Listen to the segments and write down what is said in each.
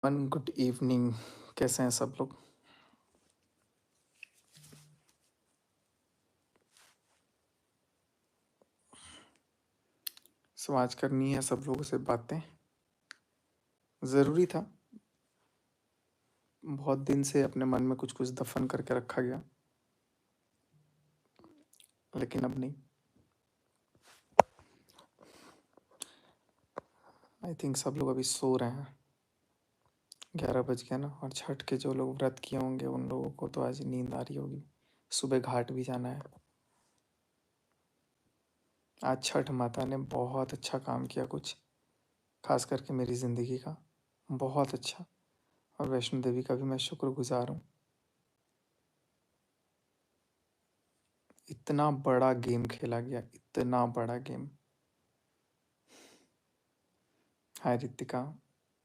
Good evening. कैसे हैं सब लोग? सो आज करनी है सब लोगों से बातें। ज़रूरी था। बहुत दिन से अपने मन में कुछ कुछ दफन करके रखा गया, लेकिन अब नहीं। आई थिंक सब लोग अभी सो रहे हैं। 11 बज गया ना, और छठ के जो लोग व्रत किए होंगे उन लोगों को तो आज नींद आ रही होगी। सुबह घाट भी जाना है। आज छठ माता ने बहुत अच्छा काम किया, कुछ खास करके मेरी ज़िंदगी का बहुत अच्छा। और वैष्णो देवी का भी मैं शुक्रगुजार हूँ। इतना बड़ा गेम खेला गया, इतना बड़ा गेम। हाय रितिका,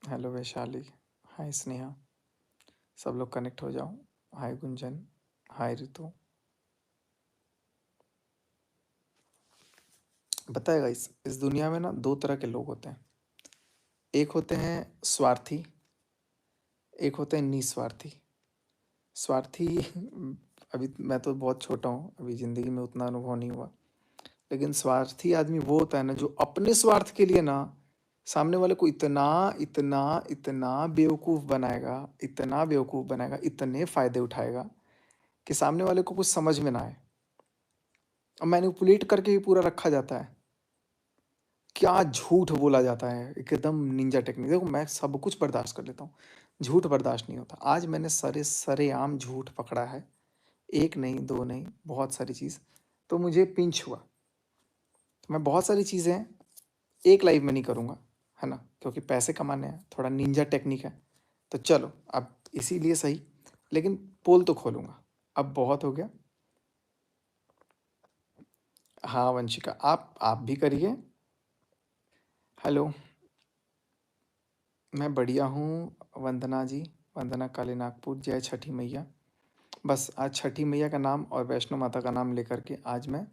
हेलो वैशाली, हाय स्नेहा, सब लोग कनेक्ट हो जाओ। हाय गुंजन, हाय रितु। बताएगा इस दुनिया में ना दो तरह के लोग होते हैं। एक होते हैं स्वार्थी, एक होते हैं निस्वार्थी। स्वार्थी अभी मैं तो बहुत छोटा हूँ, अभी ज़िंदगी में उतना अनुभव नहीं हुआ। लेकिन स्वार्थी आदमी वो होता है ना, जो अपने स्वार्थ के लिए ना सामने वाले को इतना इतना इतना बेवकूफ़ बनाएगा, इतना बेवकूफ़ बनाएगा, इतने फ़ायदे उठाएगा कि सामने वाले को कुछ समझ में ना आए, और मैनिपुलेट करके ही पूरा रखा जाता है। क्या झूठ बोला जाता है, एकदम निंजा टेक्निक। देखो मैं सब कुछ बर्दाश्त कर लेता हूँ, झूठ बर्दाश्त नहीं होता। आज मैंने सरेआम झूठ पकड़ा है, एक नहीं दो नहीं, बहुत सारी चीज़। तो मुझे पिंच हुआ। तो मैं बहुत सारी चीज़ें एक लाइव में नहीं करूँगा, है ना, क्योंकि पैसे कमाने हैं, थोड़ा निंजा टेक्निक है। तो चलो अब इसीलिए सही, लेकिन पोल तो खोलूँगा। अब बहुत हो गया। हाँ वंशिका, आप भी करिए। हेलो, मैं बढ़िया हूँ वंदना जी। वंदना काली नागपुर, जय छठी मैया। बस आज छठी मैया का नाम और वैष्णो माता का नाम लेकर के आज मैं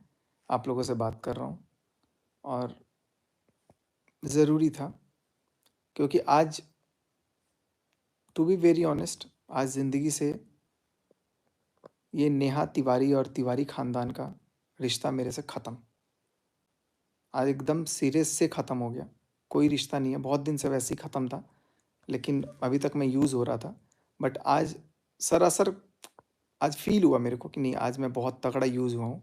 आप लोगों से बात कर रहा हूँ, और ज़रूरी था, क्योंकि आज टू बी वेरी ऑनेस्ट, आज ज़िंदगी से ये नेहा तिवारी और तिवारी ख़ानदान का रिश्ता मेरे से ख़त्म। आज एकदम सीरियस से ख़त्म हो गया। कोई रिश्ता नहीं है, बहुत दिन से वैसे ही ख़त्म था, लेकिन अभी तक मैं यूज़ हो रहा था। बट आज सरासर आज फील हुआ मेरे को कि नहीं, आज मैं बहुत तगड़ा यूज़ हुआ हूँ।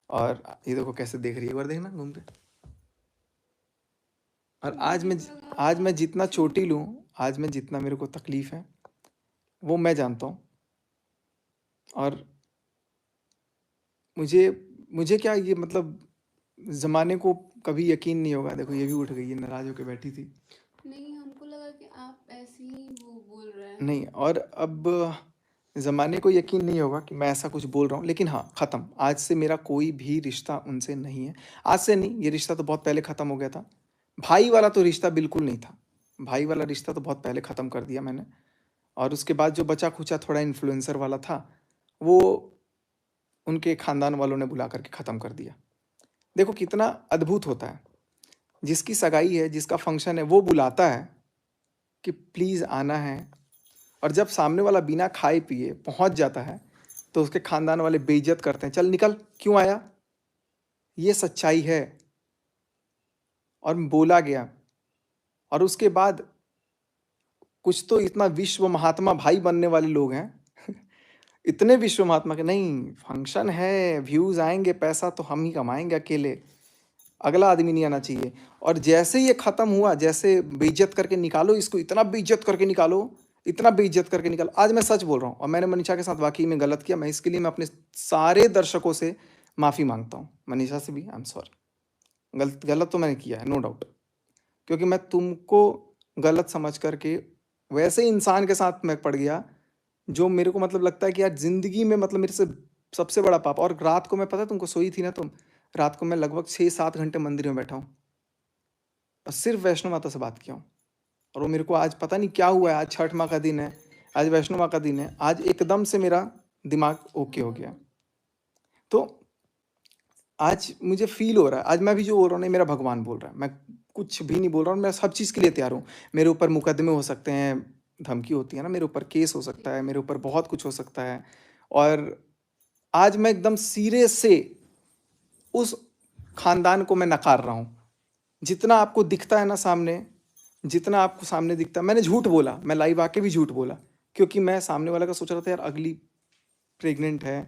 और ये देखो कैसे देख रही है, एक बार देखना घूम के। और आज मैं जितना चोटिल हूँ, आज मैं जितना मेरे को तकलीफ़ है वो मैं जानता हूँ। और मुझे मुझे क्या ये मतलब ज़माने को कभी यकीन नहीं होगा। देखो ये भी उठ गई है, नाराज़ होकर बैठी थी। नहीं, हमको लगा कि आप ऐसे ही वो बोल रहे हैं। नहीं, और अब ज़माने को यकीन नहीं होगा कि मैं ऐसा कुछ बोल रहा हूँ, लेकिन हाँ, ख़त्म। आज से मेरा कोई भी रिश्ता उनसे नहीं है। आज से नहीं, ये रिश्ता तो बहुत पहले ख़त्म हो गया था। भाई वाला तो रिश्ता बिल्कुल नहीं था। भाई वाला रिश्ता तो बहुत पहले ख़त्म कर दिया मैंने। और उसके बाद जो बचा-खुचा थोड़ा इन्फ्लुएंसर वाला था, वो उनके ख़ानदान वालों ने बुला कर के ख़त्म कर दिया। देखो कितना अद्भुत होता है, जिसकी सगाई है, जिसका फंक्शन है, वो बुलाता है कि प्लीज़ आना है, और जब सामने वाला बिना खाए पिए पहुंच जाता है तो उसके खानदान वाले बेइज्जत करते हैं, चल निकल, क्यों आया। ये सच्चाई है, और बोला गया। और उसके बाद कुछ तो इतना विश्व महात्मा भाई बनने वाले लोग हैं इतने विश्व महात्मा के, नहीं फंक्शन है, व्यूज आएंगे, पैसा तो हम ही कमाएंगे अकेले, अगला आदमी नहीं आना चाहिए। और जैसे ये खत्म हुआ, जैसे बेइज्जत करके निकालो इसको, इतना बेइज्जत करके निकालो, इतना बेइज्जत करके निकालो। आज मैं सच बोल रहा हूँ, और मैंने मनीषा के साथ वाकई में गलत किया। मैं इसके लिए मैं अपने सारे दर्शकों से माफ़ी मांगता हूँ, मनीषा से भी आई एम सॉरी। गलत गलत तो मैंने किया है, नो डाउट, क्योंकि मैं तुमको गलत समझ करके वैसे इंसान के साथ मैं पड़ गया जो मेरे को मतलब लगता है कि यार ज़िंदगी में मतलब मेरे से सबसे बड़ा पाप। और रात को मैं, पता है तुमको, सोई थी ना तुम, रात को मैं लगभग 6-7 घंटे मंदिर में बैठा हूँ, और सिर्फ वैष्णो माता से बात किया हूँ। और वो मेरे को आज पता नहीं क्या हुआ है, आज छठ माँ का दिन है, आज वैष्णो माँ का दिन है, आज एकदम से मेरा दिमाग ओके हो गया। तो आज मुझे फील हो रहा है, आज मैं भी जो बोल रहा हूँ नहीं, मेरा भगवान बोल रहा है। मैं कुछ भी नहीं बोल रहा हूँ, मैं सब चीज़ के लिए तैयार हूँ। मेरे ऊपर मुकदमे हो सकते हैं, धमकी होती है ना, मेरे ऊपर केस हो सकता है, मेरे ऊपर बहुत कुछ हो सकता है। और आज मैं एकदम सिरे से उस खानदान को मैं नकार रहा हूँ। जितना आपको दिखता है ना सामने, जितना आपको सामने दिखता है, मैंने झूठ बोला, मैं लाइव आके भी झूठ बोला, क्योंकि मैं सामने वाला का सोच रहा था यार अगली प्रेग्नेंट है,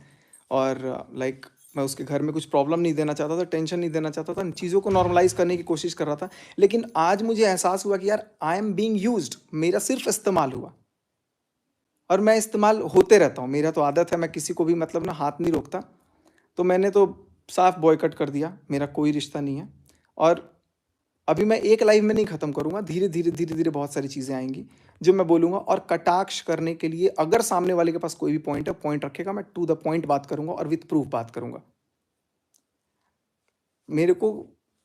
और लाइक मैं उसके घर में कुछ प्रॉब्लम नहीं देना चाहता था, टेंशन नहीं देना चाहता था, चीज़ों को नॉर्मलाइज करने की कोशिश कर रहा था। लेकिन आज मुझे एहसास हुआ कि यार आई एम बीइंग यूज्ड, मेरा सिर्फ इस्तेमाल हुआ, और मैं इस्तेमाल होते रहता हूँ, मेरा तो आदत है, मैं किसी को भी मतलब ना हाथ नहीं रोकता। तो मैंने तो साफ बॉयकट कर दिया, मेरा कोई रिश्ता नहीं है। और अभी मैं एक लाइव में नहीं ख़त्म करूँगा, धीरे धीरे धीरे धीरे बहुत सारी चीज़ें आएंगी जो मैं बोलूँगा। और कटाक्ष करने के लिए अगर सामने वाले के पास कोई भी पॉइंट है, पॉइंट रखेगा, मैं टू द पॉइंट बात करूँगा और विथ प्रूफ बात करूँगा। मेरे को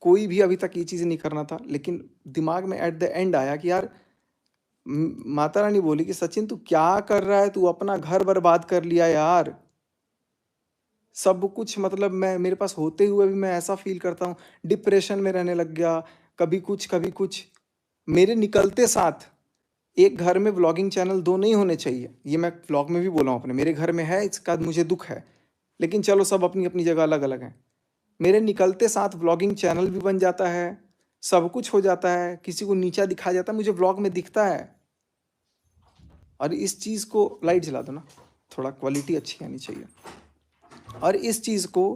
कोई भी अभी तक ये चीज़ नहीं करना था, लेकिन दिमाग में एट द एंड आया कि यार माता रानी बोली कि सचिन तू क्या कर रहा है, तू अपना घर बर्बाद कर लिया यार। सब कुछ मतलब मैं मेरे पास होते हुए भी मैं ऐसा फील करता हूँ, डिप्रेशन में रहने लग गया, कभी कुछ कभी कुछ। मेरे निकलते साथ एक घर में व्लॉगिंग चैनल 2 नहीं होने चाहिए, ये मैं व्लॉग में भी बोला हूँ अपने। मेरे घर में है, इसका मुझे दुख है, लेकिन चलो सब अपनी अपनी जगह अलग अलग हैं। मेरे निकलते साथ व्लॉगिंग चैनल भी बन जाता है, सब कुछ हो जाता है, किसी को नीचा दिखाया जाता है, मुझे व्लॉग में दिखता है। और इस चीज़ को, लाइट जला दो ना, थोड़ा क्वालिटी अच्छी आनी चाहिए। और इस चीज़ को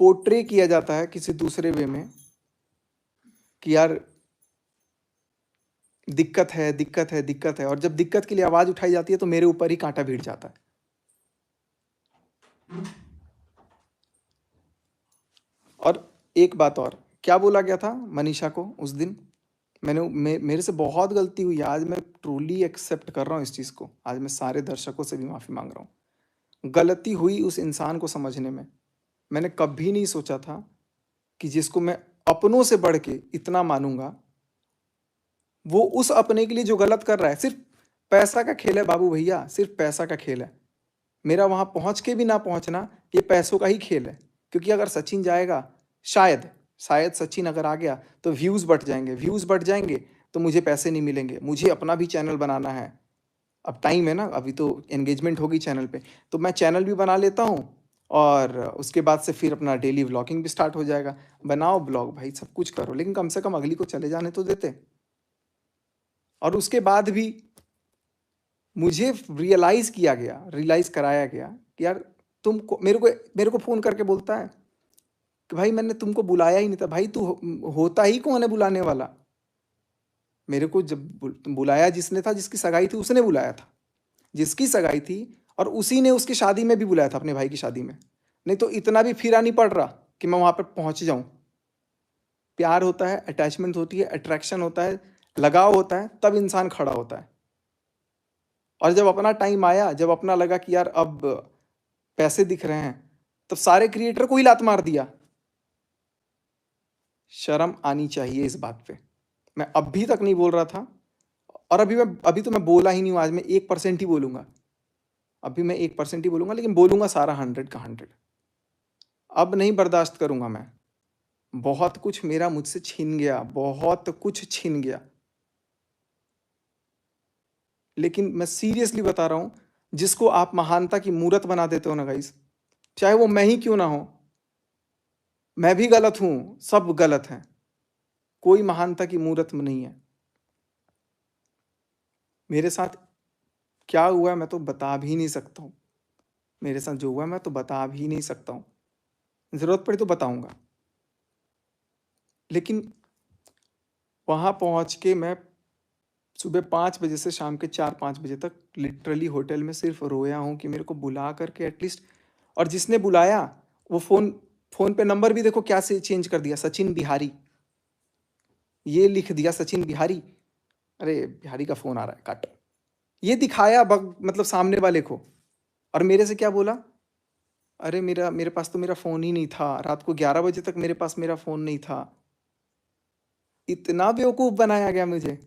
पोर्ट्रे किया जाता है किसी दूसरे वे में कि यार दिक्कत है, दिक्कत है, दिक्कत है। और जब दिक्कत के लिए आवाज़ उठाई जाती है तो मेरे ऊपर ही कांटा भिड़ जाता है। और एक बात और, क्या बोला गया था मनीषा को उस दिन, मेरे से बहुत गलती हुई, आज मैं ट्रूली एक्सेप्ट कर रहा हूँ इस चीज़ को। आज मैं सारे दर्शकों से भी माफ़ी मांग रहा हूँ। गलती हुई उस इंसान को समझने में। मैंने कभी नहीं सोचा था कि जिसको मैं अपनों से बढ़ के इतना मानूंगा, वो उस अपने के लिए जो गलत कर रहा है, सिर्फ पैसा का खेल है बाबू भैया, सिर्फ पैसा का खेल है। मेरा वहां पहुंच के भी ना पहुंचना, ये पैसों का ही खेल है। क्योंकि अगर सचिन जाएगा, शायद शायद सचिन अगर आ गया तो व्यूज बढ़ जाएंगे, व्यूज बढ़ जाएंगे तो मुझे पैसे नहीं मिलेंगे। मुझे अपना भी चैनल बनाना है, अब टाइम है ना, अभी तो एंगेजमेंट होगी चैनल पे, तो मैं चैनल भी बना लेता हूँ। और उसके बाद से फिर अपना डेली व्लॉगिंग भी स्टार्ट हो जाएगा। बनाओ ब्लॉग भाई, सब कुछ करो, लेकिन कम से कम अगली को चले जाने तो देते। और उसके बाद भी मुझे रियलाइज कराया गया कि यार तुमको, मेरे को फोन करके बोलता है कि भाई मैंने तुमको बुलाया ही नहीं था। भाई तू होता ही कौन है बुलाने वाला? मेरे को जब बुलाया जिसने था, जिसकी सगाई थी उसने बुलाया था, जिसकी सगाई थी, और उसी ने उसकी शादी में भी बुलाया था, अपने भाई की शादी में। नहीं तो इतना भी फिरा नहीं पड़ रहा कि मैं वहां पर पहुंच जाऊं। प्यार होता है, अटैचमेंट होती है, अट्रैक्शन होता है, लगाव होता है, तब इंसान खड़ा होता है। और जब अपना टाइम आया, जब अपना लगा कि यार अब पैसे दिख रहे हैं, तब सारे क्रिएटर को ही लात मार दिया। शर्म आनी चाहिए इस बात पे। मैं अभी तक नहीं बोल रहा था, और अभी तो मैं बोला ही नहीं हूं। आज मैं 1% ही बोलूंगा, अभी मैं 1% ही बोलूंगा, लेकिन बोलूंगा सारा 100 का 100। अब नहीं बर्दाश्त करूंगा मैं। बहुत कुछ मेरा मुझसे छीन गया, बहुत कुछ छीन गया। लेकिन मैं सीरियसली बता रहा हूं, जिसको आप महानता की मूर्त बना देते हो ना गाइस, चाहे वो मैं ही क्यों ना हो, मैं भी गलत हूं, सब गलत हैं, कोई महानता की मूर्त नहीं है। मेरे साथ क्या हुआ है मैं तो बता भी नहीं सकता हूँ। मेरे साथ जो हुआ मैं तो बता भी नहीं सकता हूँ, जरूरत पड़ी तो बताऊंगा। लेकिन वहां पहुंच के मैं सुबह 5 बजे से शाम के 4-5 बजे तक लिटरली होटल में सिर्फ रोया हूँ कि मेरे को बुला करके एटलीस्ट। और जिसने बुलाया वो फोन पे नंबर भी देखो क्या से चेंज कर दिया, सचिन बिहारी, ये लिख दिया सचिन बिहारी। अरे बिहारी का फोन आ रहा है, काट। ये दिखाया मतलब सामने वाले को, और मेरे से क्या बोला, अरे मेरे पास तो मेरा फोन ही नहीं था, रात को 11 बजे तक मेरे पास मेरा फोन नहीं था। इतना बेवकूफ बनाया गया मुझे।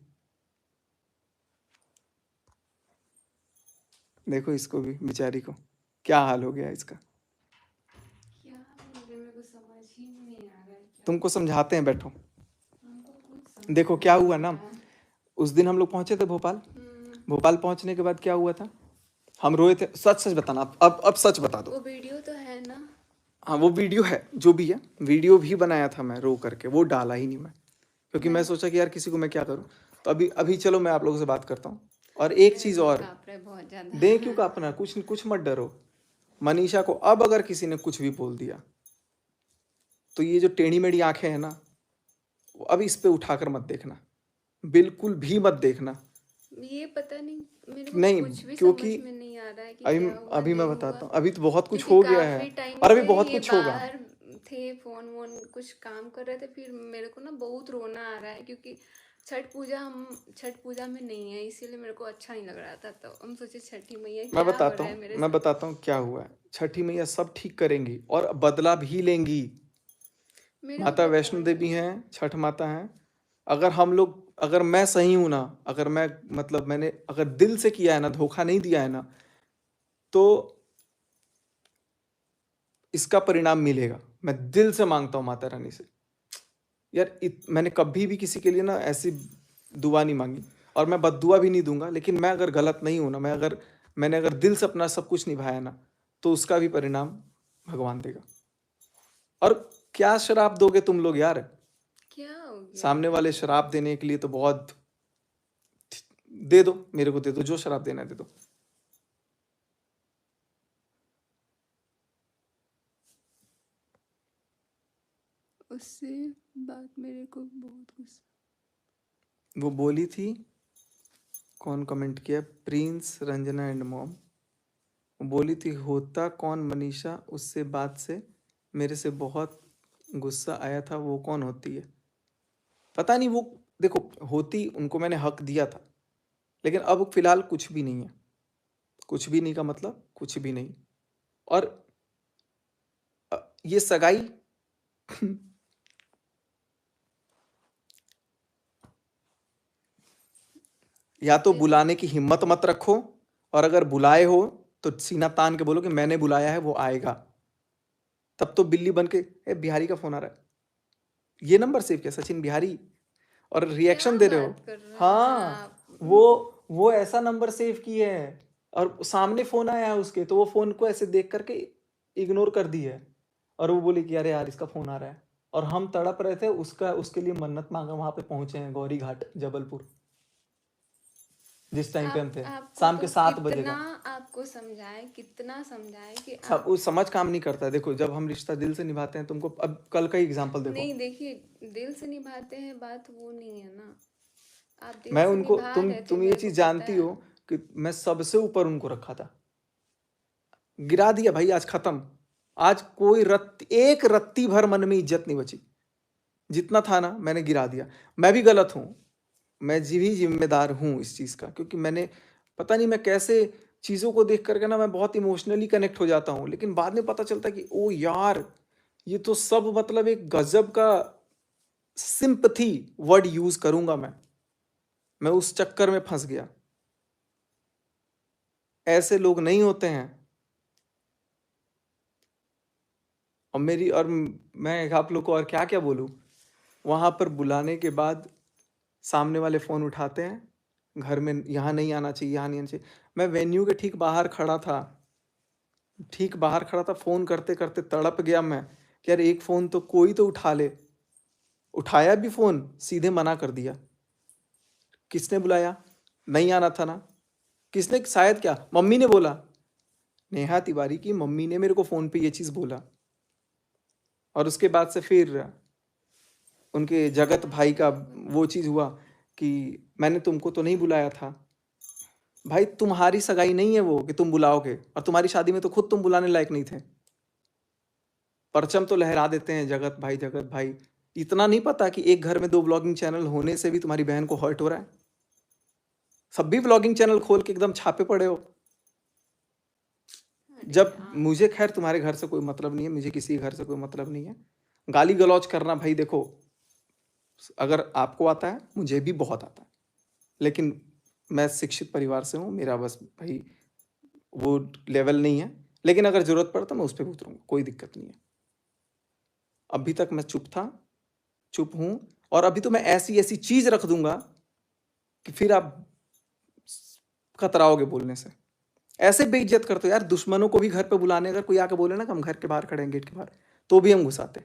देखो इसको भी, बेचारी को क्या हाल हो गया इसका। क्या बोले, मेरे को समझ ही नहीं आ रहा है क्या। तुमको समझाते हैं, बैठो। हमको कुछ समझ देखो में क्या नहीं हुआ आ ना, रहा है। उस दिन हम लोग पहुंचे थे भोपाल, भोपाल पहुंचने के बाद क्या हुआ था? हम रोए थे। सच सच बताना, अब सच बता दो। वो वीडियो तो है ना? हाँ वो वीडियो है, जो भी है, वीडियो भी बनाया था मैं रो करके, वो डाला ही नहीं मैं, क्योंकि मैं मैं सोचा कि यार किसी को मैं क्या करूं। तो अभी अभी चलो मैं आप लोगों से बात करता हूँ। और एक मेरा चीज़ दिल और, कांप रहा है बहुत दें क्यों ज्यादा। कांपना, कुछ कुछ मत डरो। मनीषा को अब अगर किसी ने कुछ भी बोल दिया, तो ये जो टेढ़ी मेढ़ी आंखें हैं ना, वो अब इस पे उठाकर मत देखना, बिल्कुल भी मत देखना। ये पता नहीं, मेरे को नहीं, कुछ भी क्योंकि समझ में नहीं आ रहा है कि अभी क्या हुआ अभी मैं नहीं हुआ। बताता हूँ, अभी तो बहुत कुछ क्योंकि हो गया है, काफी टाइम और अभी से बहुत ये कुछ होगा। बाहर थे, फोन वोन कुछ काम कर रहे थे, फिर मेरे को ना बहुत रोना आ रहा है क्योंकि छठ पूजा में नहीं है, इसीलिए मेरे को अच्छा नहीं लग रहा था। तो हम सोचे छठी मैया क्या हो रहा है मेरे मैं साथ। बताता हूँ क्या हुआ है। छठी मैया सब ठीक करेंगी और बदला भी लेंगी। मेरे को माता पता वैष्णो देवी नहीं। हैं, छठ माता हैं। अगर हम लोग, अगर मैं सही हूं ना, अगर मैं, मतलब मैंने अगर दिल से किया है ना, धोखा नहीं दिया है ना, तो इसका परिणाम मिलेगा। मैं दिल से मांगता हूँ माता रानी से। यार मैंने कभी भी किसी के लिए ना ऐसी दुआ नहीं मांगी, और मैं बद्दुआ भी नहीं दूंगा। लेकिन मैं अगर गलत नहीं हूं ना, मैंने अगर दिल से अपना सब कुछ निभाया ना, तो उसका भी परिणाम भगवान देगा। और क्या शराब दोगे तुम लोग यार? क्या हो गया सामने वाले ऐसा? शराब देने के लिए तो बहुत, दे दो, मेरे को दे दो, जो शराब देना है दे दो। उससे बात मेरे को बहुत गुस्सा। वो बोली थी, कौन कमेंट किया? Prince, Ranjana and mom. वो बोली थी, होता कौन मनीषा, उससे बात से मेरे से बहुत गुस्सा आया था, वो कौन होती है? पता नहीं वो, देखो, होती, उनको मैंने हक दिया था, लेकिन अब फिलहाल कुछ भी नहीं है। कुछ भी नहीं का मतलब कुछ भी नहीं। और ये सगाई या तो देखो, बुलाने की हिम्मत मत रखो, और अगर बुलाए हो तो सीना तान के बोलो कि मैंने बुलाया है, वो आएगा। तब तो बिल्ली बन के, ए बिहारी का फोन आ रहा है, ये नंबर सेव किया, सचिन बिहारी, और क्या रिएक्शन दे रहे हो। बात कर रहे हैं हाँ, आप? वो ऐसा नंबर सेव किए है, और सामने फोन आया है उसके, तो वो फोन को ऐसे देख करके इग्नोर कर दी है। और वो बोले कि अरे यार इसका फोन आ रहा है, और हम तड़प रहे थे, उसका उसके लिए मन्नत मांगा, वहां पे पहुंचे हैं गौरी घाट जबलपुर, जिस टाइम पे हम थे, आपको शाम तो के 7 बजे कितना का। आपको समझाए, कितना समझाए कि सब आप। वो समझ काम नहीं करता है। देखो, जब हम रिश्ता दिल से निभाते हैं, तुमको अब कल का ही एग्जांपल देखो। नहीं, देखिए, दिल से निभाते हैं, बात वो नहीं है ना। आप दिल मैं से उनको, निभा रहे थे, तुम ये मेरे को चीज पता जानती है। हो कि मैं सबसे ऊपर उनको रखा था। गिरा दिया भाई, आज खत्म। आज कोई एक रत्ती भर मन में इज्जत नहीं बची। जितना था ना, मैंने गिरा दिया। मैं भी गलत हूं, मैं जी भी जिम्मेदार हूं इस चीज का, क्योंकि मैंने, पता नहीं मैं कैसे चीजों को देख करके ना, मैं बहुत इमोशनली कनेक्ट हो जाता हूं, लेकिन बाद में पता चलता कि ओ यार, ये तो सब मतलब एक गजब का सिंपथी वर्ड यूज करूंगा मैं उस चक्कर में फंस गया। ऐसे लोग नहीं होते हैं। और मैं आप लोग को और क्या क्या बोलूं। वहां पर बुलाने के बाद सामने वाले फोन उठाते हैं, घर में यहाँ नहीं आना चाहिए, यहाँ नहीं आना चाहिए। मैं वेन्यू के ठीक बाहर खड़ा था, फोन करते करते तड़प गया मैं कि यार एक फोन तो कोई तो उठा ले। उठाया भी फोन, सीधे मना कर दिया। किसने बुलाया? नहीं आना था ना। किसने? शायद क्या मम्मी ने बोला, नेहा तिवारी की मम्मी ने मेरे को फोन पे ये चीज बोला। और उसके बाद से फिर उनके जगत भाई का वो चीज हुआ कि मैंने तुमको तो नहीं बुलाया था। भाई तुम्हारी सगाई नहीं है वो कि तुम बुलाओगे, और तुम्हारी शादी में तो खुद तुम बुलाने लायक नहीं थे। परचम तो लहरा देते हैं जगत भाई, जगत भाई। इतना नहीं पता कि एक घर में 2 ब्लॉगिंग चैनल होने से भी तुम्हारी बहन को हर्ट हो रहा है? सब भी ब्लॉगिंग चैनल खोल के एकदम छापे पड़े हो। अरे जब यार। मुझे, खैर तुम्हारे घर से कोई मतलब नहीं है, मुझे किसी घर से कोई मतलब नहीं है। गाली गलौज करना भाई देखो, अगर आपको आता है, मुझे भी बहुत आता है, लेकिन मैं शिक्षित परिवार से हूँ, मेरा बस भाई वो लेवल नहीं है। लेकिन अगर जरूरत पड़े तो मैं उस पर भी उतरूंगा, कोई दिक्कत नहीं है। अभी तक मैं चुप था, चुप हूं, और अभी तो मैं ऐसी ऐसी चीज रख दूंगा कि फिर आप कतराओगे बोलने से। ऐसे बेइज्जत करते हो यार, दुश्मनों को भी घर पे बुलाने, अगर कोई आके बोले ना कि हम घर के बाहर खड़े हैं, गेट के बाहर, तो भी हम घुसाते।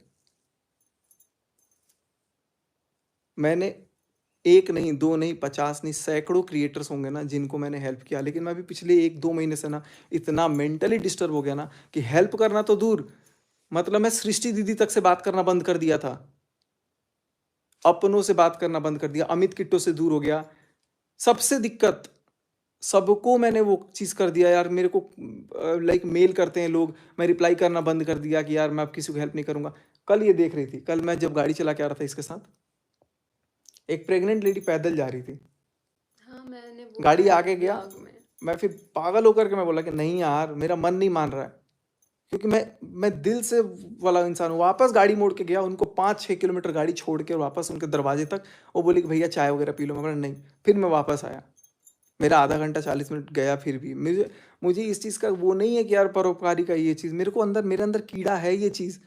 मैंने एक नहीं, दो नहीं, 50 नहीं, सैकड़ों क्रिएटर्स होंगे ना जिनको मैंने हेल्प किया, लेकिन मैं भी पिछले 1-2 महीने से ना इतना मेंटली डिस्टर्ब हो गया ना कि हेल्प करना तो दूर, मतलब मैं सृष्टि दीदी तक से बात करना बंद कर दिया था, अपनों से बात करना बंद कर दिया, अमित किट्टो से दूर हो गया। सबसे दिक्कत, सबको मैंने वो चीज़ कर दिया यार। मेरे को लाइक मेल करते हैं लोग, मैं रिप्लाई करना बंद कर दिया कि यार मैं अब किसी को हेल्प नहीं करूंगा। कल ये देख रही थी, कल मैं जब गाड़ी चला के आ रहा था इसके साथ, एक प्रेग्नेंट लेडी पैदल जा रही थी, हाँ, मैंने बोला गाड़ी है आगे गया, ब्लॉग में। मैं फिर पागल होकर के मैं बोला कि नहीं यार, मेरा मन नहीं मान रहा है, क्योंकि मैं दिल से वाला इंसान हूँ। वापस गाड़ी मोड़ के गया, उनको 5-6 किलोमीटर गाड़ी छोड़ के वापस उनके दरवाजे तक। वो बोली कि भैया चाय वगैरह पी लो। मैं बोला नहीं। फिर मैं वापस आया, मेरा आधा घंटा 40 मिनट गया। फिर भी मुझे मुझे इस चीज़ का वो नहीं है कि यार परोपकारी का ये चीज़, मेरे को अंदर, मेरे अंदर कीड़ा है ये चीज़।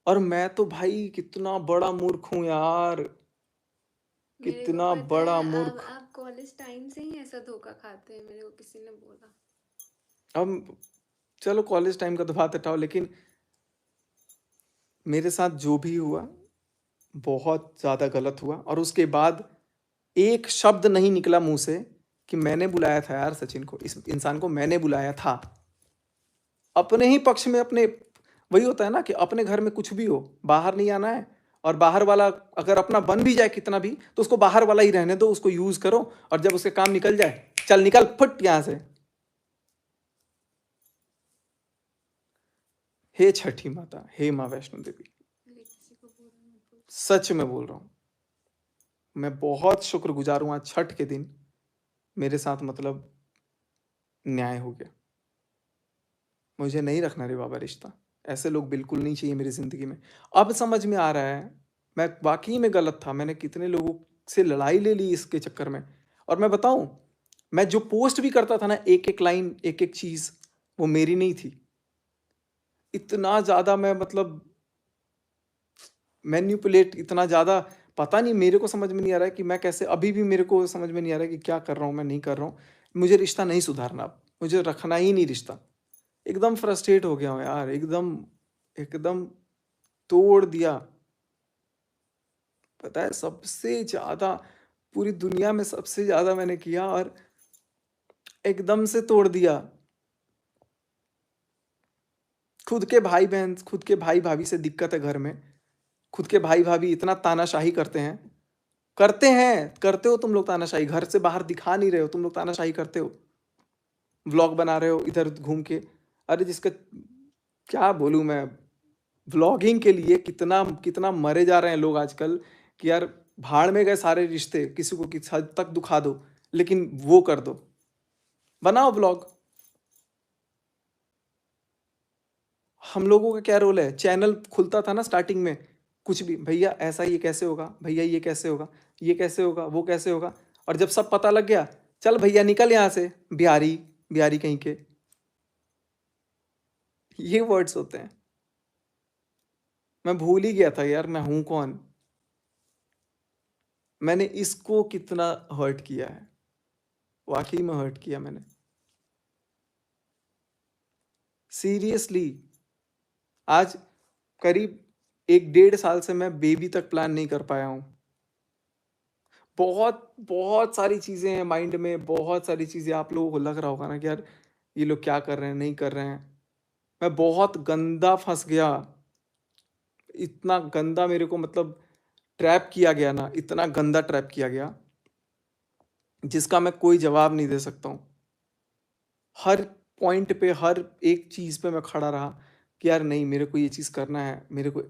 और मैं तो भाई कितना बड़ा मूर्ख हूँ यार, मेरे को कितना पता बड़ा है, अब मूर्ख। आप कॉलेज टाइम से ही ऐसा धोखा खाते हैं, मेरे को किसी ने बोला। अब चलो कॉलेज टाइम का तो बात हटाओ, लेकिन मेरे साथ जो भी हुआ बहुत ज़्यादा गलत हुआ। और उसके बाद एक शब्द नहीं निकला मुंह से कि मैंने बुलाया था यार सचिन को, इस इंसान को मैंने बुलाया था। अपने ही पक्ष में, अपने, वही होता है ना कि अपने घर में कुछ भी हो, बाहर नहीं आना है। और बाहर वाला अगर अपना बन भी जाए कितना भी, तो उसको बाहर वाला ही रहने दो, उसको यूज करो। और जब उसके काम निकल जाए, चल निकल फुट यहां से। हे छठी माता, हे माँ वैष्णो देवी, अरे किसी को बोला मत बोल। सच में बोल रहा हूं, मैं बहुत शुक्रगुजार हूं। आज छठ के दिन मेरे साथ मतलब न्याय हो गया। मुझे नहीं रखना रे बाबा रिश्ता, ऐसे लोग बिल्कुल नहीं चाहिए मेरी ज़िंदगी में। अब समझ में आ रहा है, मैं वाक़ई में गलत था, मैंने कितने लोगों से लड़ाई ले ली इसके चक्कर में। और मैं बताऊँ, मैं जो पोस्ट भी करता था ना, एक-एक लाइन, एक-एक चीज़, वो मेरी नहीं थी। इतना ज़्यादा मैं मतलब मैनिपुलेट, इतना ज़्यादा, पता नहीं, मेरे को समझ में नहीं आ रहा है कि मैं कैसे, अभी भी मेरे को समझ में नहीं आ रहा है कि क्या कर रहा हूँ, मैं नहीं कर रहा हूँ। मुझे रिश्ता नहीं सुधारना अब, मुझे रखना ही नहीं रिश्ता। एकदम फ्रस्ट्रेट हो गया हूँ यार, एकदम, एकदम तोड़ दिया। पता है, सबसे ज़्यादा पूरी दुनिया में सबसे ज़्यादा मैंने किया और एकदम से तोड़ दिया। खुद के भाई बहन, खुद के भाई भाभी से दिक्कत है घर में, खुद के भाई भाभी इतना तानाशाही करते हैं, करते हैं, करते हो तुम लोग तानाशाही, घर से बाहर दिखा नहीं रहे हो, तुम लोग तानाशाही करते हो, व्लॉग बना रहे हो इधर घूम के। अरे जिसका क्या बोलूं मैं, व्लॉगिंग के लिए कितना कितना मरे जा रहे हैं लोग आजकल कि यार भाड़ में गए सारे रिश्ते, किसी को किस हद तक दुखा दो, लेकिन वो कर दो, बनाओ व्लॉग। हम लोगों का क्या रोल है, चैनल खुलता था ना स्टार्टिंग में, कुछ भी, भैया ऐसा ये कैसे होगा, भैया ये कैसे होगा, ये कैसे होगा, वो कैसे होगा। और जब सब पता लग गया, चल भैया निकल यहाँ से, बिहारी, बिहारी कहीं के, ये वर्ड्स होते हैं। मैं भूल ही गया था यार मैं हूं कौन, मैंने इसको कितना हर्ट किया है, वाकई में हर्ट किया मैंने, सीरियसली। आज करीब 1-1.5 साल से मैं बेबी तक प्लान नहीं कर पाया हूँ। बहुत बहुत सारी चीज़ें हैं माइंड में, बहुत सारी चीज़ें, आप लोगों को लग रहा होगा ना कि यार ये लोग क्या कर रहे हैं, नहीं कर रहे हैं। मैं बहुत गंदा फंस गया, इतना गंदा मेरे को मतलब ट्रैप किया गया ना, इतना गंदा ट्रैप किया गया जिसका मैं कोई जवाब नहीं दे सकता हूँ। हर पॉइंट पे, हर एक चीज़ पे मैं खड़ा रहा कि यार नहीं, मेरे को ये चीज़ करना है, मेरे को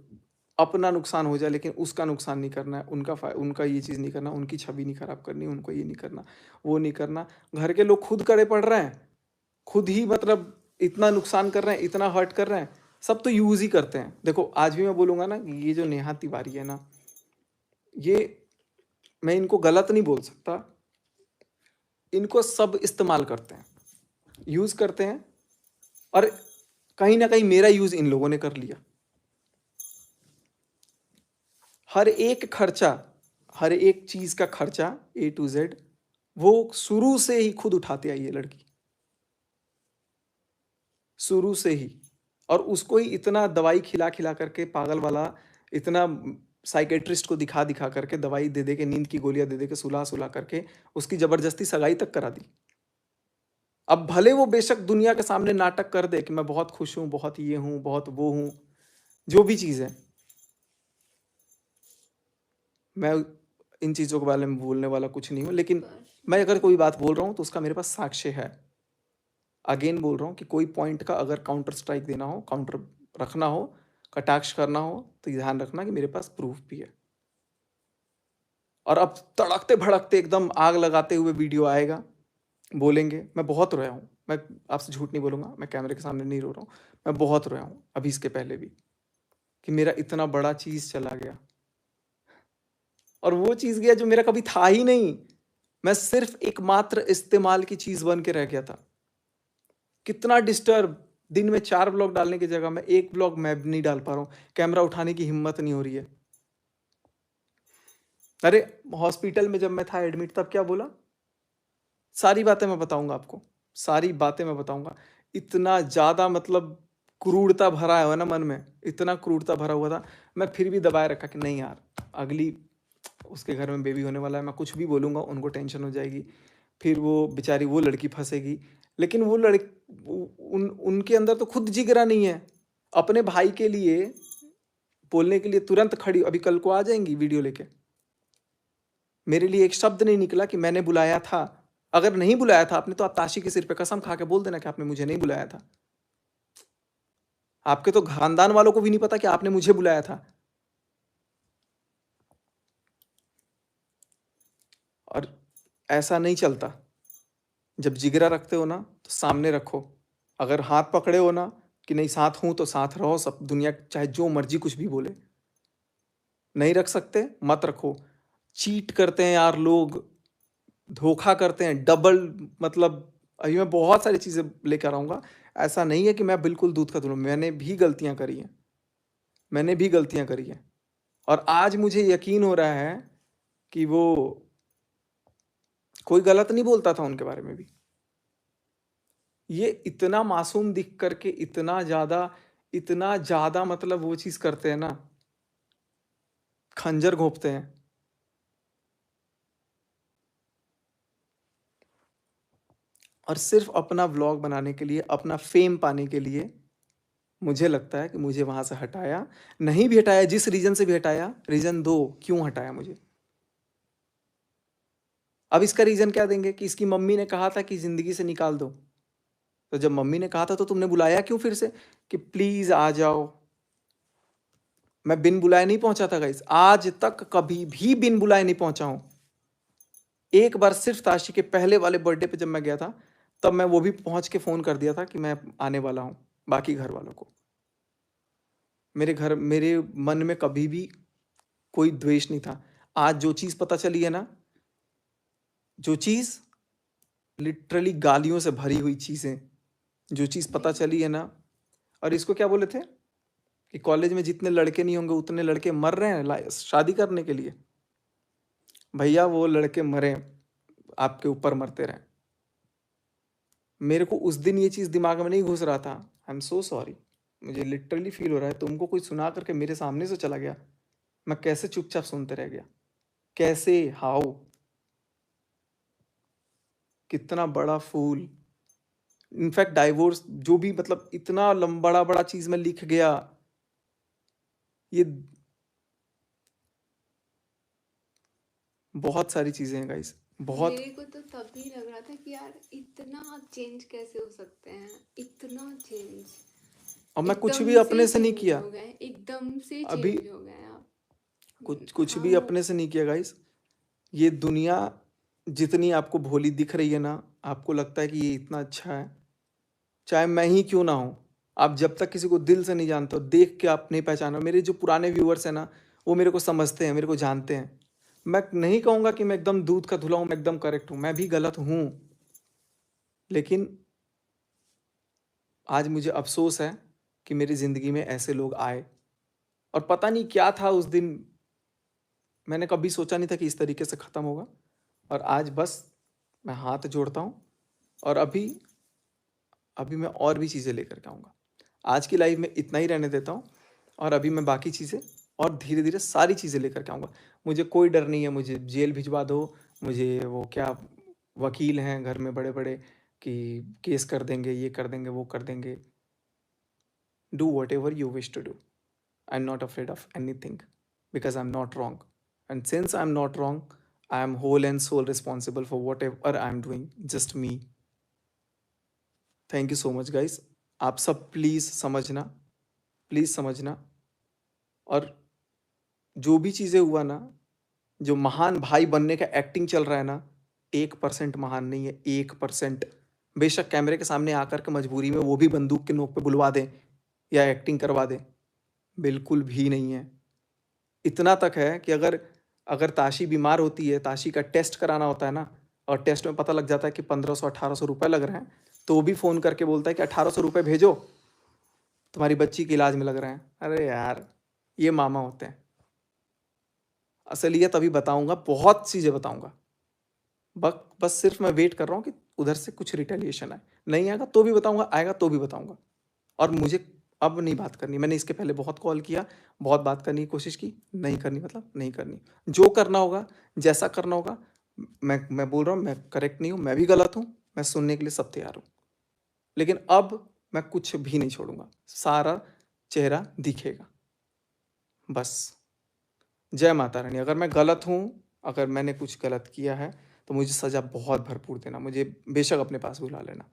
अपना नुकसान हो जाए लेकिन उसका नुकसान नहीं करना है, उनका ये चीज़ नहीं करना, उनकी छवि नहीं खराब करनी, उनको ये नहीं करना, वो नहीं करना। घर के लोग खुद कड़े पड़ रहे हैं, खुद ही मतलब इतना नुकसान कर रहे हैं, इतना हर्ट कर रहे हैं, सब तो यूज़ ही करते हैं। देखो आज भी मैं बोलूँगा ना, ये जो नेहा तिवारी है ना, ये, मैं इनको गलत नहीं बोल सकता, इनको सब इस्तेमाल करते हैं, यूज़ करते हैं। और कहीं ना कहीं मेरा यूज़ इन लोगों ने कर लिया। हर एक खर्चा, हर एक चीज़ का खर्चा A to Z वो शुरू से ही खुद उठाते आई है लड़की, शुरू से ही। और उसको ही इतना दवाई खिला खिला करके पागल वाला, इतना साइकेट्रिस्ट को दिखा दिखा करके, दवाई दे दे के, नींद की गोलियां दे दे के, सुला सुला करके उसकी जबरदस्ती सगाई तक करा दी। अब भले वो बेशक दुनिया के सामने नाटक कर दे कि मैं बहुत खुश हूं, बहुत ये हूं, बहुत वो हूं, जो भी चीज है, मैं इन चीजों के बारे में बोलने वाला कुछ नहीं हूं, लेकिन पर मैं अगर कोई बात बोल रहा हूं तो उसका मेरे पास साक्ष्य है। अगेन बोल रहा हूं कि कोई पॉइंट का अगर काउंटर स्ट्राइक देना हो, काउंटर रखना हो, कटाक्ष करना हो, तो ध्यान रखना कि मेरे पास प्रूफ भी है। और अब तड़कते भड़कते एकदम आग लगाते हुए वीडियो आएगा, बोलेंगे। मैं बहुत रोया हूँ, मैं आपसे झूठ नहीं बोलूंगा, मैं कैमरे के सामने नहीं रो रहा हूँ, मैं बहुत रोया हूँ अभी इसके पहले भी, कि मेरा इतना बड़ा चीज चला गया। और वो चीज गया जो मेरा कभी था ही नहीं, मैं सिर्फ एकमात्र इस्तेमाल की चीज बन के रह गया था। कितना डिस्टर्ब, दिन में 4 ब्लॉग डालने की जगह मैं 1 ब्लॉग मैं भी नहीं डाल पा रहा हूँ, कैमरा उठाने की हिम्मत नहीं हो रही है। अरे हॉस्पिटल में जब मैं था एडमिट, तब क्या बोला, सारी बातें मैं बताऊंगा आपको, सारी बातें मैं बताऊंगा। इतना ज्यादा मतलब क्रूरता भरा है ना मन में, इतना क्रूरता भरा हुआ था, मैं फिर भी दबाए रखा कि नहीं यार, अगली उसके घर में बेबी होने वाला है, मैं कुछ भी बोलूंगा उनको टेंशन हो जाएगी, फिर वो बेचारी वो लड़की फंसेगी। लेकिन वो उनके अंदर तो खुद जिगरा नहीं है अपने भाई के लिए बोलने के लिए, तुरंत खड़ी, अभी कल को आ जाएंगी वीडियो लेके। मेरे लिए एक शब्द नहीं निकला कि मैंने बुलाया था। अगर नहीं बुलाया था आपने, तो आप ताशी के सिर पे कसम खा के बोल देना कि आपने मुझे नहीं बुलाया था। आपके तो खानदान वालों को भी नहीं पता कि आपने मुझे बुलाया था। और ऐसा नहीं चलता। जब जिगरा रखते हो ना तो सामने रखो। अगर हाथ पकड़े हो ना कि नहीं साथ हूं, तो साथ रहो, सब दुनिया चाहे जो मर्जी कुछ भी बोले। नहीं रख सकते, मत रखो। चीट करते हैं यार लोग, धोखा करते हैं, डबल, मतलब अभी मैं बहुत सारी चीजें लेकर आऊंगा। ऐसा नहीं है कि मैं बिल्कुल दूध का धुआं, मैंने भी गलतियां करी हैं, मैंने भी गलतियां करी हैं। और आज मुझे यकीन हो रहा है कि वो कोई गलत नहीं बोलता था उनके बारे में भी। ये इतना मासूम दिख करके इतना ज्यादा मतलब वो चीज करते हैं ना, खंजर घोंपते हैं। और सिर्फ अपना व्लॉग बनाने के लिए, अपना फेम पाने के लिए, मुझे लगता है कि मुझे वहां से हटाया। नहीं भी हटाया, जिस रीजन से भी हटाया, रीजन दो क्यों हटाया मुझे। अब इसका रीजन क्या देंगे कि इसकी मम्मी ने कहा था कि जिंदगी से निकाल दो। तो जब मम्मी ने कहा था तो तुमने बुलाया क्यों फिर से कि प्लीज आ जाओ। मैं बिन बुलाए नहीं पहुंचा था गाइस, आज तक कभी भी बिन बुलाए नहीं पहुंचा हूं। एक बार सिर्फ ताशी के पहले वाले बर्थडे पे जब मैं गया था, तब मैं वो भी पहुंच के फोन कर दिया था कि मैं आने वाला हूं, बाकी घर वालों को। मेरे मन में कभी भी कोई द्वेष नहीं था। आज जो चीज पता चली है ना, जो चीज लिटरली गालियों से भरी हुई चीजें, जो चीज पता चली है ना, और इसको क्या बोले थे कि कॉलेज में जितने लड़के नहीं होंगे उतने लड़के मर रहे हैं शादी करने के लिए। भैया वो लड़के मरे, आपके ऊपर मरते रहे। मेरे को उस दिन ये चीज दिमाग में नहीं घुस रहा था। आई एम सो सॉरी, मुझे लिटरली फील हो रहा है, तुमको कोई सुना करके मेरे सामने से चला गया, मैं कैसे चुपचाप सुनते रह गया, कैसे, हाउ, कितना बड़ा फूल। इनफैक्ट डाइवोर्स जो भी, मतलब इतना बड़ा बड़ा चीज में लिख गया। ये बहुत सारी चीजें हैं गाइस, बहुत। मेरे को तो तभी लग रहा था कि यार इतना चेंज कैसे हो सकते हैं, इतना चेंज, और मैं कुछ भी एकदम से अपने से नहीं चेंज किया, हो गए, एकदम से अभी चेंज हो गए आप। कुछ भी हम अपने से नहीं किया गाइस। ये दुनिया जितनी आपको भोली दिख रही है ना, आपको लगता है कि ये इतना अच्छा है, चाहे मैं ही क्यों ना हूं। आप जब तक किसी को दिल से नहीं जानते हो, देख के आप नहीं पहचानो। मेरे जो पुराने व्यूअर्स हैं ना, वो मेरे को समझते हैं, मेरे को जानते हैं। मैं नहीं कहूंगा कि मैं एकदम दूध का धुला हूं, मैं एकदम करेक्ट हूं, मैं भी गलत हूं। लेकिन आज मुझे अफसोस है कि मेरी जिंदगी में ऐसे लोग आए। और पता नहीं क्या था उस दिन, मैंने कभी सोचा नहीं था कि इस तरीके से खत्म होगा। और आज बस मैं हाथ जोड़ता हूँ और अभी अभी मैं और भी चीज़ें लेकर के आऊँगा। आज की लाइफ में इतना ही रहने देता हूँ और अभी मैं बाकी चीज़ें और धीरे-धीरे सारी चीज़ें लेकर के आऊँगा। मुझे कोई डर नहीं है, मुझे जेल भिजवा दो, मुझे वो क्या वकील हैं घर में बड़े-बड़े कि केस कर देंगे, ये कर देंगे, वो कर देंगे। Do whatever you wish to do. I'm not afraid of anything because I'm not wrong. And since I'm not wrong, I am whole and sole responsible for whatever I'm doing. Just me. Thank you so much guys. आप सब please समझना। और जो भी चीज़ें हुआ ना, जो महान भाई बनने का एक्टिंग चल रहा है ना, 1% महान नहीं है, 1%। बेशक कैमरे के सामने आकर के मजबूरी में वो भी बंदूक के नोक पे बुलवा दें या एक्टिंग करवा दें, बिल्कुल भी नहीं है। इतना तक है कि अगर अगर ताशी बीमार होती है, ताशी का टेस्ट कराना होता है ना, और टेस्ट में पता लग जाता है कि 1500-1800 रुपए लग रहे हैं, तो वो भी फ़ोन करके बोलता है कि 1800 रुपए भेजो, तुम्हारी बच्ची के इलाज में लग रहे हैं। अरे यार, ये मामा होते हैं। असलियत अभी बताऊंगा, बहुत चीज़ें बताऊंगा। बस सिर्फ मैं वेट कर रहा हूँ कि उधर से कुछ रिटेलिएशन आए। नहीं आएगा तो भी बताऊंगा, आएगा तो भी बताऊंगा। और मुझे अब नहीं बात करनी। मैंने इसके पहले बहुत कॉल किया, बहुत बात करने की कोशिश की, नहीं करनी मतलब नहीं करनी। जो करना होगा, जैसा करना होगा, मैं बोल रहा हूँ, मैं करेक्ट नहीं हूँ, मैं भी गलत हूँ, मैं सुनने के लिए सब तैयार हूँ। लेकिन अब मैं कुछ भी नहीं छोड़ूंगा, सारा चेहरा दिखेगा। बस। जय माता रानी। अगर मैं गलत हूँ, अगर मैंने कुछ गलत किया है, तो मुझे सज़ा बहुत भरपूर देना। मुझे बेशक अपने पास बुला लेना।